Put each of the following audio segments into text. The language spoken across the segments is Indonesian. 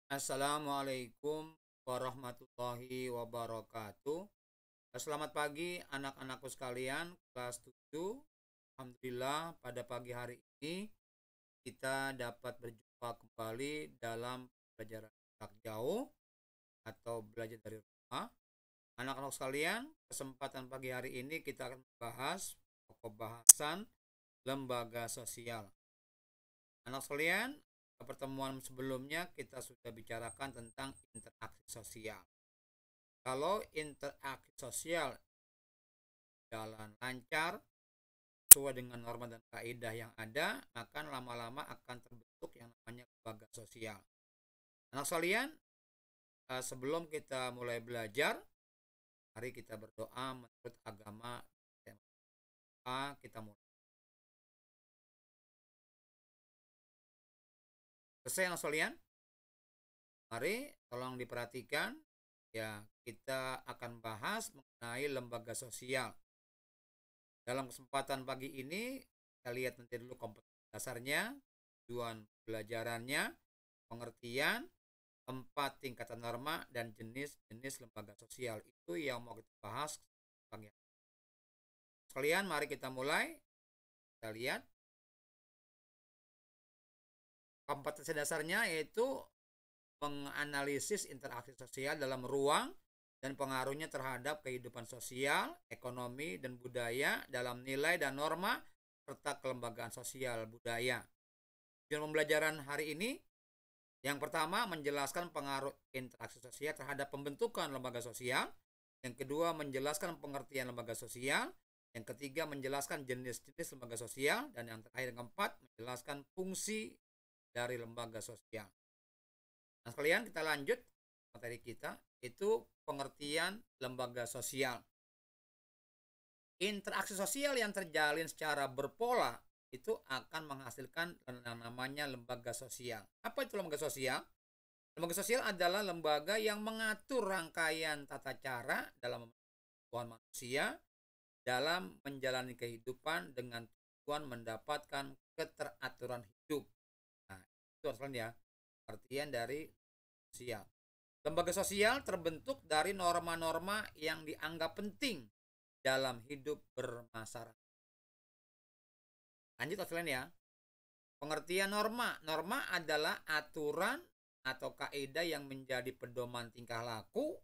Assalamualaikum warahmatullahi wabarakatuh. Selamat pagi anak-anakku sekalian, kelas 7. Alhamdulillah pada pagi hari ini kita dapat berjumpa kembali dalam pelajaran jarak jauh atau belajar dari rumah. Anak-anak sekalian, kesempatan pagi hari ini kita akan membahas pokok bahasan lembaga sosial. Anak sekalian, pertemuan sebelumnya kita sudah bicarakan tentang interaksi sosial. Kalau interaksi sosial jalan lancar sesuai dengan norma dan kaidah yang ada, maka lama-lama akan terbentuk yang namanya lembaga sosial. Anak sekalian, sebelum kita mulai belajar, mari kita berdoa menurut agama kita mulai. Selesai anak sekalian? Mari tolong diperhatikan, ya kita akan bahas mengenai lembaga sosial. Dalam kesempatan pagi ini kita lihat nanti dulu kompetensi dasarnya, tujuan pelajarannya, pengertian, 4 tingkatan norma, dan jenis-jenis lembaga sosial. Itu yang mau kita bahas pagi. Sekalian mari kita mulai. Kita lihat kompetensi dasarnya yaitu menganalisis interaksi sosial dalam ruang dan pengaruhnya terhadap kehidupan sosial, ekonomi, dan budaya dalam nilai dan norma serta kelembagaan sosial budaya. Tujuan pembelajaran hari ini yang pertama menjelaskan pengaruh interaksi sosial terhadap pembentukan lembaga sosial, yang kedua menjelaskan pengertian lembaga sosial, yang ketiga menjelaskan jenis-jenis lembaga sosial, dan yang terakhir yang keempat menjelaskan fungsi dari lembaga sosial. Nah, sekalian kita lanjut materi kita, itu pengertian lembaga sosial. Interaksi sosial yang terjalin secara berpola itu akan menghasilkan yang namanya lembaga sosial. Apa itu lembaga sosial? Lembaga sosial adalah lembaga yang mengatur rangkaian tata cara dalam kehidupan manusia dalam menjalani kehidupan dengan tujuan mendapatkan keteraturan hidup. Nah, itu artinya artian dari sosial. Lembaga sosial terbentuk dari norma-norma yang dianggap penting dalam hidup bermasyarakat. Lanjut sekalian ya. Pengertian norma. Norma adalah aturan atau kaidah yang menjadi pedoman tingkah laku.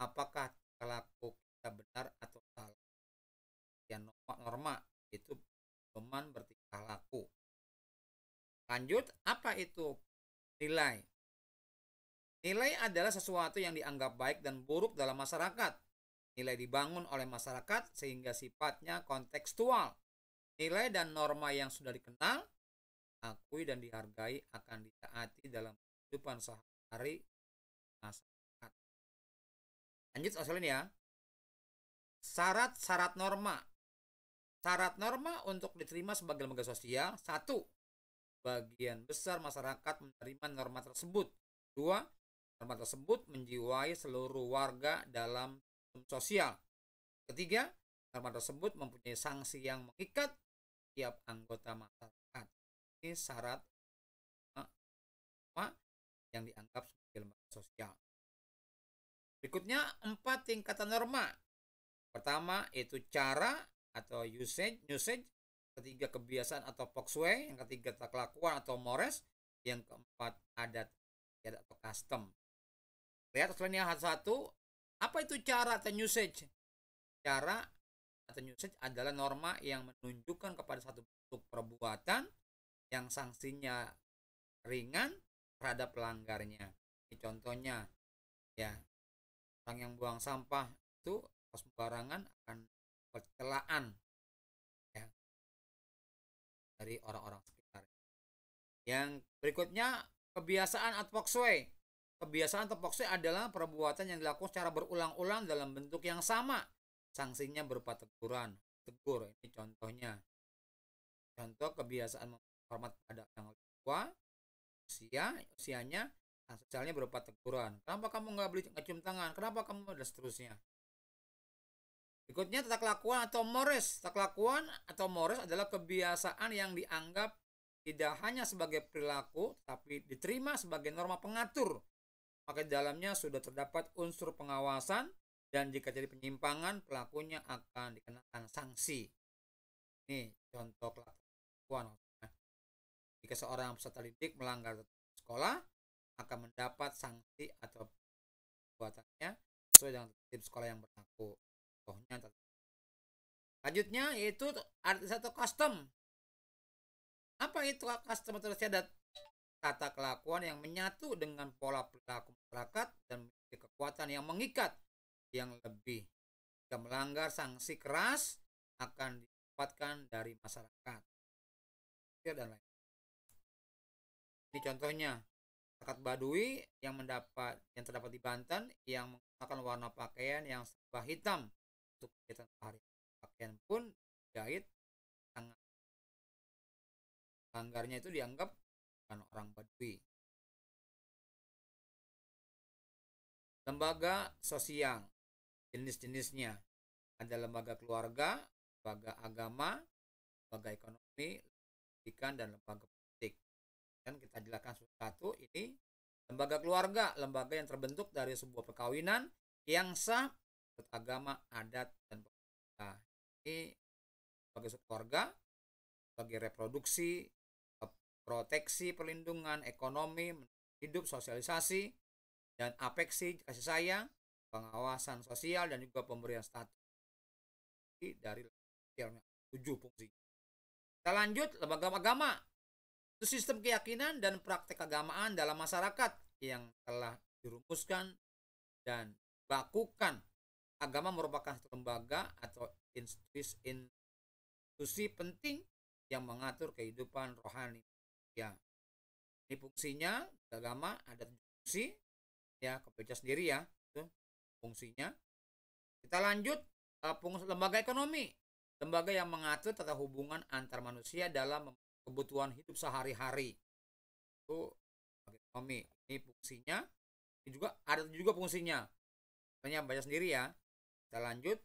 Apakah tingkah laku kita benar atau salah? Yang norma itu pedoman bertingkah laku. Lanjut, apa itu nilai? Nilai adalah sesuatu yang dianggap baik dan buruk dalam masyarakat. Nilai dibangun oleh masyarakat sehingga sifatnya kontekstual. Nilai dan norma yang sudah dikenal, akui dan dihargai akan ditaati dalam kehidupan sehari-hari masyarakat. Lanjut sekalian ya. Syarat-syarat norma. Syarat norma untuk diterima sebagai lembaga sosial: 1. Bagian besar masyarakat menerima norma tersebut. 2. Norma tersebut menjiwai seluruh warga dalam sosial. 3. Norma tersebut mempunyai sanksi yang mengikat tiap anggota masyarakat. Ini syarat yang dianggap sebagai lembaga sosial. Berikutnya 4 tingkatan norma. Pertama itu cara atau usage. Ketiga kebiasaan atau pokswe. Yang ketiga kelakuan atau mores. Yang keempat adat atau custom. Lihat selanjutnya satu. Apa itu cara atau usage? Cara atau usage adalah norma yang menunjukkan kepada satu bentuk perbuatan yang sanksinya ringan terhadap pelanggarnya. Ini contohnya ya, orang yang buang sampah itu sembarangan akan percelaan ya dari orang-orang sekitar. Yang berikutnya kebiasaan atau pokswe. Kebiasaan atau pokswe adalah perbuatan yang dilakukan secara berulang-ulang dalam bentuk yang sama. Sanksinya berupa teguran. Tegur, ini contohnya. Contoh kebiasaan menghormat pada yang lebih tua, usianya, nah, sosialnya berupa teguran. Kenapa kamu nggak beli cium tangan? Kenapa kamu, dan seterusnya. Berikutnya tata kelakuan atau mores. Tata kelakuan atau mores adalah kebiasaan yang dianggap tidak hanya sebagai perilaku, tapi diterima sebagai norma pengatur maka di dalamnya sudah terdapat unsur pengawasan dan jika jadi penyimpangan pelakunya akan dikenakan sanksi. Ini contoh kelakuan. Jika seorang peserta didik melanggar sekolah akan mendapat sanksi atau perbuatannya sesuai dengan tertib sekolah yang berlaku. Contohnya lanjutnya yaitu satu custom. Apa itu custom atau istiadat? Tata kelakuan yang menyatu dengan pola perilaku masyarakat dan memiliki kekuatan yang mengikat yang lebih. Jika melanggar, sanksi keras akan didapatkan dari masyarakat dan lain. Ini contohnya masyarakat Baduy yang terdapat di Banten yang menggunakan warna pakaian yang serba hitam untuk kegiatan sehari. Pakaian pun jahit sangat. Langgarnya itu dianggap bukan orang Baduy. Lembaga sosial jenis-jenisnya ada lembaga keluarga, lembaga agama, lembaga ekonomi, pendidikan, dan lembaga politik. Dan kita jelaskan satu ini lembaga keluarga, lembaga yang terbentuk dari sebuah perkawinan yang sah menurut agama, adat, dan pemerintah. Ini sebagai keluarga, sebagai reproduksi, proteksi, perlindungan, ekonomi, hidup, sosialisasi, dan apeksi, kasih sayang, pengawasan sosial, dan juga pemberian status dari sosialnya 7 fungsi. Kita lanjut lembaga agama. Itu sistem keyakinan dan praktek keagamaan dalam masyarakat yang telah dirumuskan dan dibakukan. Agama merupakan satu lembaga atau institusi penting yang mengatur kehidupan rohani. Ya, ini fungsinya agama ada fungsi. Ya, kebaca sendiri ya, itu fungsinya. Kita lanjut lembaga ekonomi, lembaga yang mengatur tata hubungan antar manusia dalam kebutuhan hidup sehari-hari. Itu ekonomi. Ini fungsinya. Ini juga ada juga fungsinya. Makanya baca sendiri ya. Kita lanjut.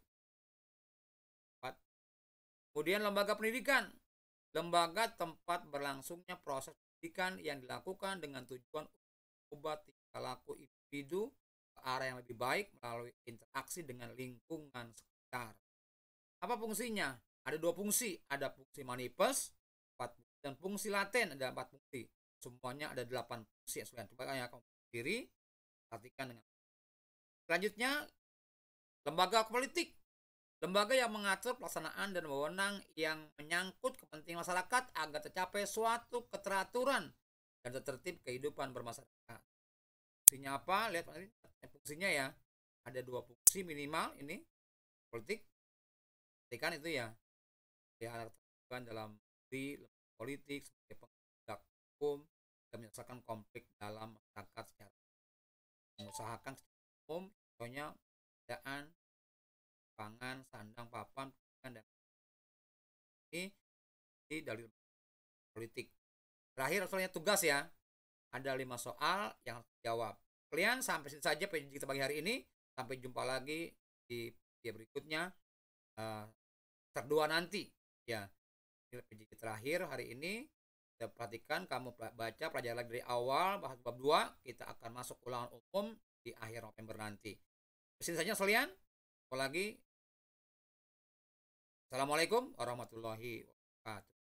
Kemudian lembaga pendidikan, lembaga tempat berlangsungnya proses pendidikan yang dilakukan dengan tujuan ubah tingkah laku individu ke arah yang lebih baik melalui interaksi dengan lingkungan sekitar. Apa fungsinya? Ada 2 fungsi, ada fungsi manifest dan fungsi laten, ada 4 fungsi. Semuanya ada 8 fungsi. Coba ya kamu sendiri perhatikan dengan. Selanjutnya lembaga politik, lembaga yang mengatur pelaksanaan dan wewenang yang menyangkut kepentingan masyarakat agar tercapai suatu keteraturan dan tertib kehidupan bermasyarakat. Fungsinya apa? Lihat fungsinya ya. Ada 2 fungsi minimal ini. Politik. Kan itu ya. Ya terlibat dalam politik sebagai penegak hukum dan menyelesaikan konflik dalam masyarakat secara mengusahakan secara umum, contohnya pekerjaan, pangan, sandang, papan, dan ini dari politik. Terakhir soalnya tugas ya. Ada 5 soal yang harus dijawab. Kalian sampai sini saja PJJ kita pagi hari ini. Sampai jumpa lagi di video berikutnya. Semester 2 nanti. Ya, ini PJJ terakhir hari ini. Kita perhatikan, kamu baca, pelajari lagi dari awal, bahas bab 2. Kita akan masuk ulangan umum di akhir November nanti. Di sini saja sekalian. Lagi. Assalamualaikum warahmatullahi wabarakatuh.